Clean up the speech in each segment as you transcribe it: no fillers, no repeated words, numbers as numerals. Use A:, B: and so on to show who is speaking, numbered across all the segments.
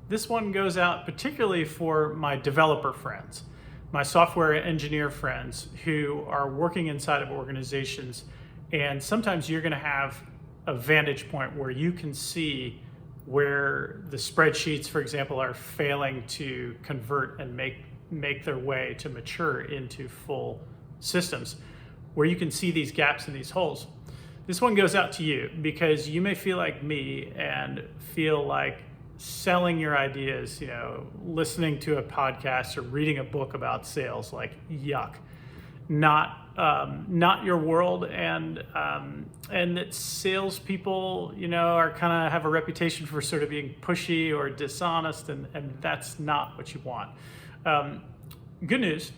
A: This one goes out particularly for my developer friends, my software engineer friends who are working inside of organizations. And sometimes you're going to have a vantage point where you can see where the spreadsheets, for example, are failing to convert and make their way to mature into full systems, where you can see these gaps and these holes. This one goes out to you because you may feel like me and feel like selling your ideas, listening to a podcast or reading a book about sales, like yuck, not your world, and that salespeople, are kind of have a reputation for sort of being pushy or dishonest, and that's not what you want. Good news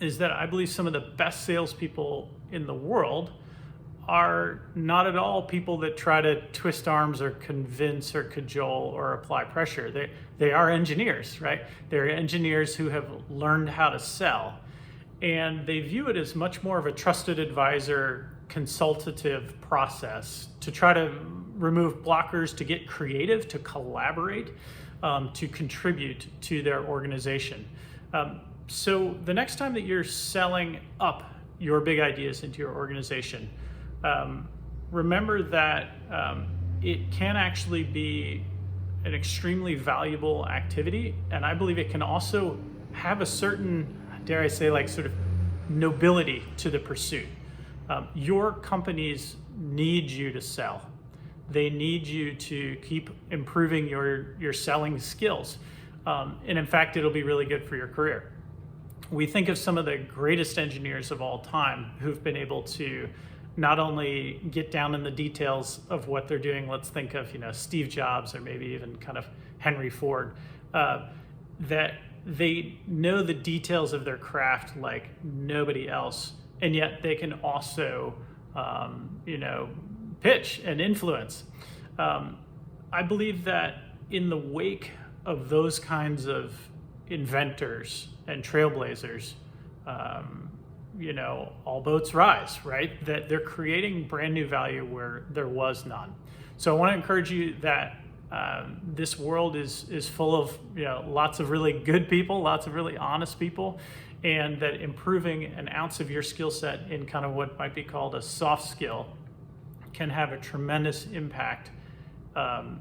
A: is that I believe some of the best salespeople in the world are not at all people that try to twist arms or convince or cajole or apply pressure. They are engineers, right? They're engineers who have learned how to sell, and they view it as much more of a trusted advisor, consultative process to try to remove blockers, to get creative, to collaborate, to contribute to their organization. So the next time that you're selling up your big ideas into your organization, remember that it can actually be an extremely valuable activity, and I believe it can also have a certain, dare I say, like sort of nobility to the pursuit. Your companies need you to sell. They need you to keep improving your selling skills. And in fact, it'll be really good for your career. We think of some of the greatest engineers of all time who've been able to not only get down in the details of what they're doing. Let's think of Steve Jobs, or maybe even kind of Henry Ford, that they know the details of their craft like nobody else, and yet they can also pitch and influence. I believe that in the wake of those kinds of inventors and trailblazers, all boats rise, right? That they're creating brand new value where there was none. So I want to encourage you that this world is full of lots of really good people, lots of really honest people, and that improving an ounce of your skill set in kind of what might be called a soft skill can have a tremendous impact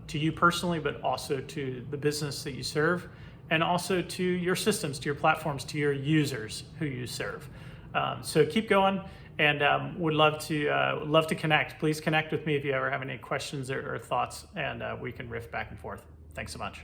A: to you personally, but also to the business that you serve, and also to your systems, to your platforms, to your users who you serve. So keep going, and would love to connect. Please connect with me if you ever have any questions or thoughts, and we can riff back and forth. Thanks so much.